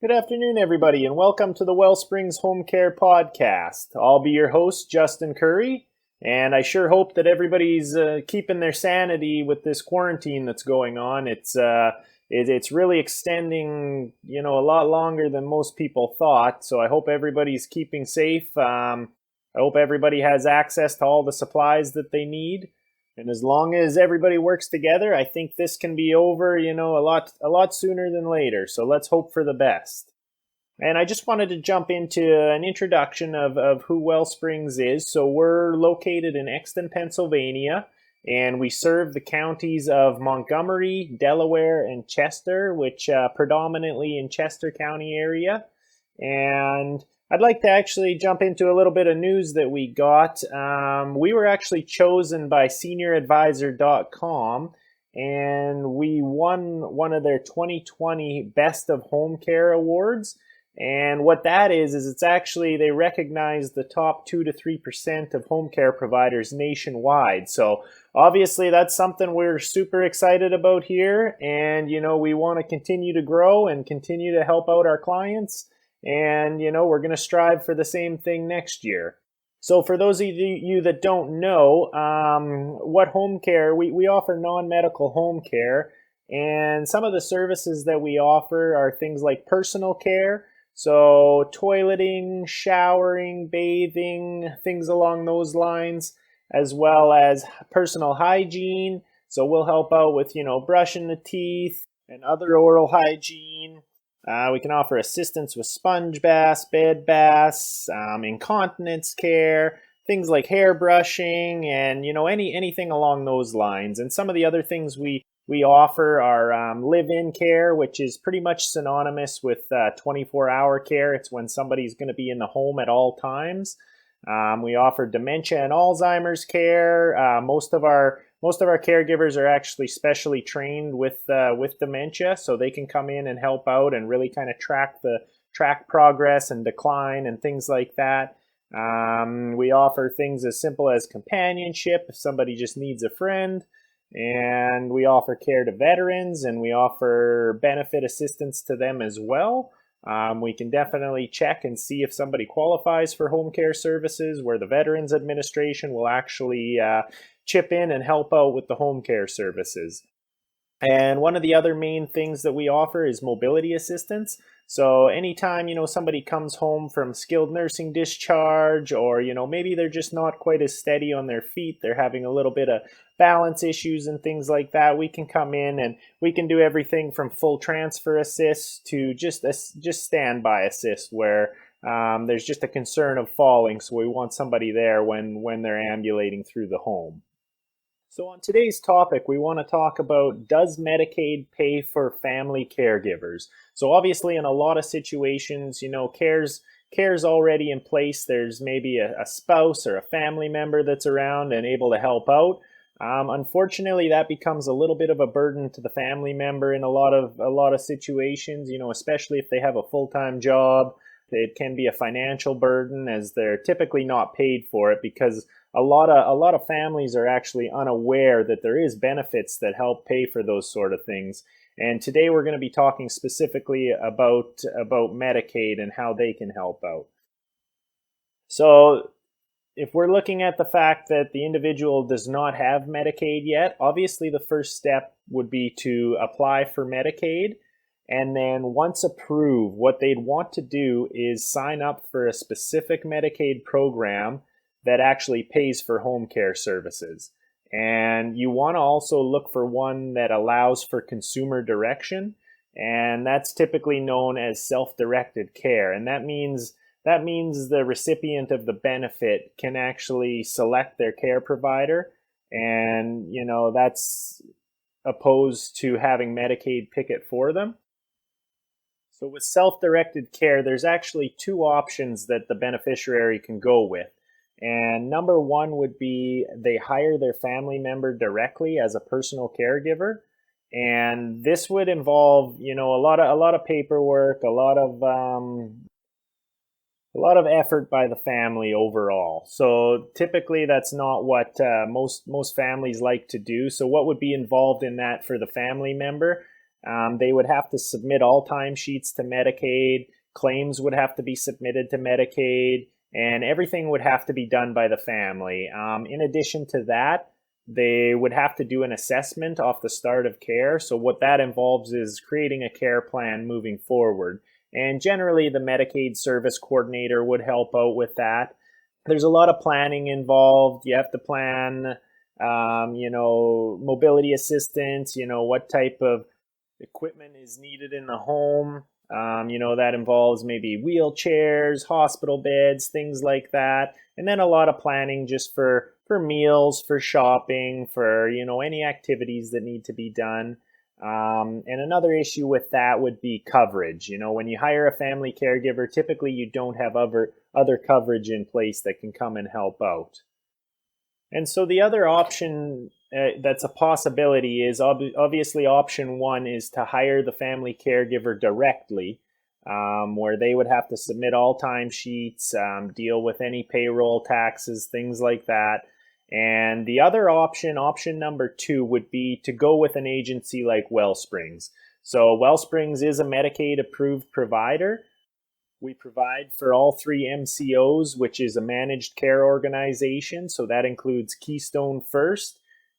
Good afternoon, everybody, and welcome to the Wellsprings Home Care Podcast. I'll be your host, Justin Curry, and I sure hope that everybody's keeping their sanity with this quarantine that's going on. It's really extending, a lot longer than most people thought. So I hope everybody's keeping safe. I hope everybody has access to all the supplies that they need. And as long as everybody works together, I think this can be over, a lot sooner than later. So let's hope for the best. And I just wanted to jump into an introduction of who Wellsprings is. So we're located in Exton, Pennsylvania, and we serve the counties of Montgomery, Delaware, and Chester, which predominantly in Chester County area. And I'd like to actually jump into a little bit of news that we got. We were actually chosen by senioradvisor.com, and we won one of their 2020 Best of Home Care Awards. And what that is it's actually, they recognize the top 2 to 3% of home care providers nationwide. So obviously that's something we're super excited about here. And, we want to continue to grow and continue to help out our clients. And, we're going to strive for the same thing next year. So for those of you that don't know, what home care, we offer non-medical home care. And some of the services that we offer are things like personal care. So toileting, showering, bathing, things along those lines, as well as personal hygiene. So we'll help out with, brushing the teeth and other oral hygiene. We can offer assistance with sponge baths, bed baths, incontinence care, things like hair brushing, and anything along those lines. And some of the other things we offer are live-in care, which is pretty much synonymous with 24-hour care. It's when somebody's going to be in the home at all times. We offer dementia and Alzheimer's care. Most of our caregivers are actually specially trained with dementia, so they can come in and help out and really kind of track progress and decline and things like that. We offer things as simple as companionship if somebody just needs a friend. And we offer care to veterans, and we offer benefit assistance to them as well. We can definitely check and see if somebody qualifies for home care services, where the Veterans Administration will actually chip in and help out with the home care services. And one of the other main things that we offer is mobility assistance. So anytime, somebody comes home from skilled nursing discharge, or, maybe they're just not quite as steady on their feet, they're having a little bit of balance issues and things like that, we can come in and we can do everything from full transfer assist to just standby assist, where there's just a concern of falling. So we want somebody there when they're ambulating through the home. So on today's topic, we want to talk about, does Medicaid pay for family caregivers? So obviously in a lot of situations, care's already in place. There's maybe a spouse or a family member that's around and able to help out. Unfortunately, that becomes a little bit of a burden to the family member in a lot of situations, especially if they have a full-time job. It can be a financial burden, as they're typically not paid for it, because a lot of families are actually unaware that there is benefits that help pay for those sort of things. And today we're going to be talking specifically about Medicaid and how they can help out. So if we're looking at the fact that the individual does not have Medicaid yet, obviously the first step would be to apply for Medicaid. And then once approved, what they'd want to do is sign up for a specific Medicaid program that actually pays for home care services. And you want to also look for one that allows for consumer direction. And that's typically known as self-directed care. And that means the recipient of the benefit can actually select their care provider. And, that's opposed to having Medicaid pick it for them. So with self-directed care, there's actually two options that the beneficiary can go with. And number one would be they hire their family member directly as a personal caregiver. And this would involve, a lot of paperwork, a lot of effort by the family overall. So typically that's not what most families like to do. So what would be involved in that for the family member? They would have to submit all timesheets to Medicaid, claims would have to be submitted to Medicaid, and everything would have to be done by the family. In addition to that, they would have to do an assessment off the start of care. So what that involves is creating a care plan moving forward. And generally, the Medicaid service coordinator would help out with that. There's a lot of planning involved. You have to plan, mobility assistance, what type of equipment is needed in the home. That involves maybe wheelchairs, hospital beds, things like that. And then a lot of planning just for meals, for shopping, for, any activities that need to be done. And another issue with that would be coverage. When you hire a family caregiver, typically you don't have other coverage in place that can come and help out. And so the other option that's a possibility is obviously option one is to hire the family caregiver directly, where they would have to submit all timesheets, deal with any payroll taxes, things like that. And the other option number two, would be to go with an agency like Wellsprings. So Wellsprings is a Medicaid approved provider. We provide for all three MCOs, which is a managed care organization. So that includes Keystone First,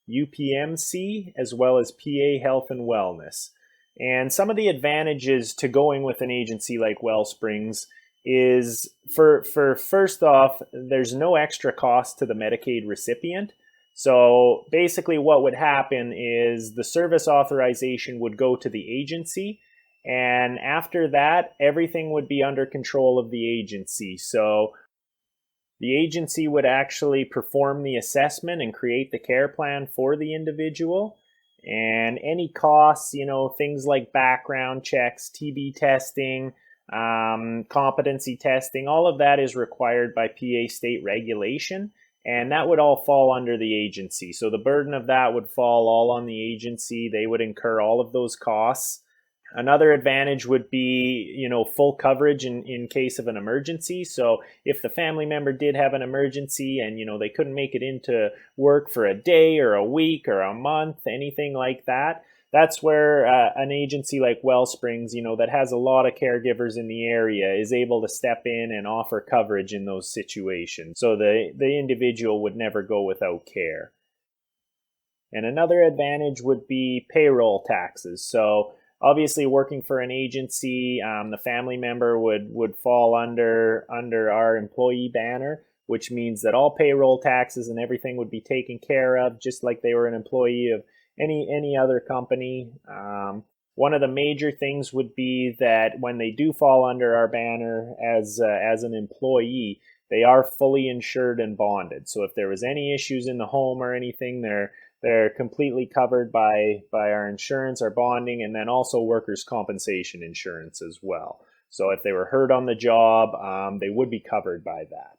UPMC, as well as PA Health and Wellness. And some of the advantages to going with an agency like Wellsprings is for first off, there's no extra cost to the Medicaid recipient. So basically what would happen is the service authorization would go to the agency, and after that, everything would be under control of the agency. So the agency would actually perform the assessment and create the care plan for the individual. And any costs, things like background checks, TB testing, competency testing, all of that is required by PA state regulation, and that would all fall under the agency. So the burden of that would fall all on the agency. They would incur all of those costs. Another advantage would be, full coverage in case of an emergency. So if the family member did have an emergency and, they couldn't make it into work for a day or a week or a month, anything like that, that's where an agency like Wellsprings, that has a lot of caregivers in the area, is able to step in and offer coverage in those situations. So the individual would never go without care. And another advantage would be payroll taxes. So obviously working for an agency, the family member would fall under our employee banner, which means that all payroll taxes and everything would be taken care of just like they were an employee of any other company. One of the major things would be that when they do fall under our banner as an employee, they are fully insured and bonded. So if there was any issues in the home or anything, they're completely covered by our insurance, our bonding, and then also workers' compensation insurance as well. So if they were hurt on the job, they would be covered by that.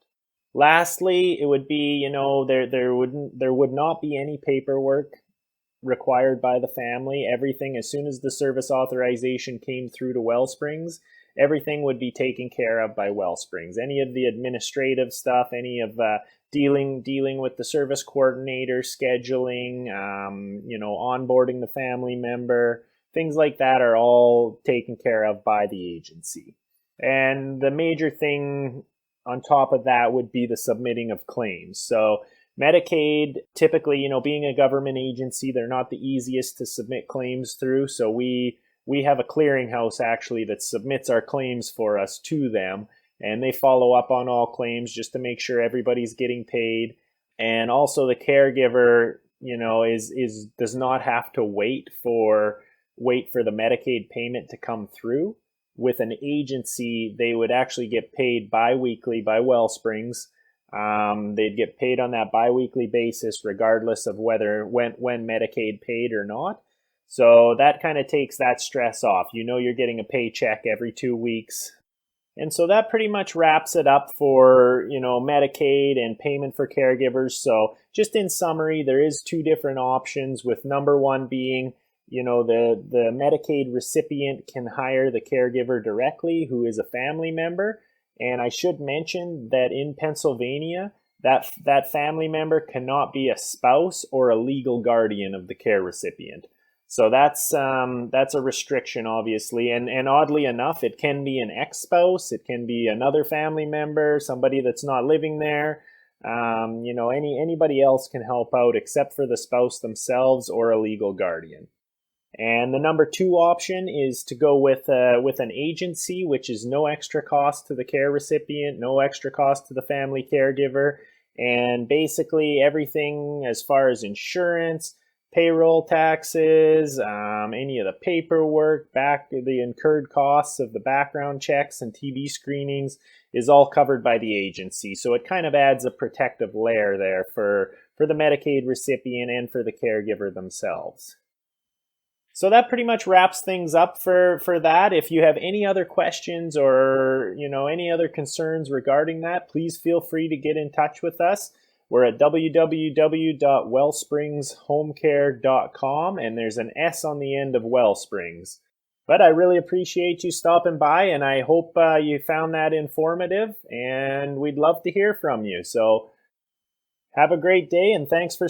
Lastly, it would be, there would not be any paperwork required by the family. Everything, as soon as the service authorization came through to Wellsprings, everything would be taken care of by Wellsprings. Any of the administrative stuff, any of dealing with the service coordinator, scheduling, onboarding the family member, things like that are all taken care of by the agency. And the major thing on top of that would be the submitting of claims. So Medicaid, typically, being a government agency, they're not the easiest to submit claims through. So we have a clearinghouse actually that submits our claims for us to them, and they follow up on all claims just to make sure everybody's getting paid. And also the caregiver, does not have to wait for the Medicaid payment to come through. With an agency, they would actually get paid bi-weekly by Wellsprings. They'd get paid on that bi-weekly basis regardless of when Medicaid paid or not. So that kind of takes that stress off. You're getting a paycheck every 2 weeks. And so that pretty much wraps it up for, Medicaid and payment for caregivers. So just in summary, there is two different options, with number one being, the Medicaid recipient can hire the caregiver directly, who is a family member. And I should mention that in Pennsylvania, that family member cannot be a spouse or a legal guardian of the care recipient. So that's a restriction, obviously, and oddly enough, it can be an ex-spouse, it can be another family member, somebody that's not living there. Anybody else can help out except for the spouse themselves or a legal guardian. And the number 2 option is to go with an agency, which is no extra cost to the care recipient, no extra cost to the family caregiver, and basically everything as far as insurance, payroll taxes, any of the paperwork, back the incurred costs of the background checks and TB screenings is all covered by the agency. So it kind of adds a protective layer there for the Medicaid recipient and for the caregiver themselves. So that pretty much wraps things up for that. If you have any other questions or any other concerns regarding that, please feel free to get in touch with us. We're at www.wellspringshomecare.com, and there's an S on the end of Wellsprings. But I really appreciate you stopping by, and I hope you found that informative, and we'd love to hear from you. So have a great day, and thanks for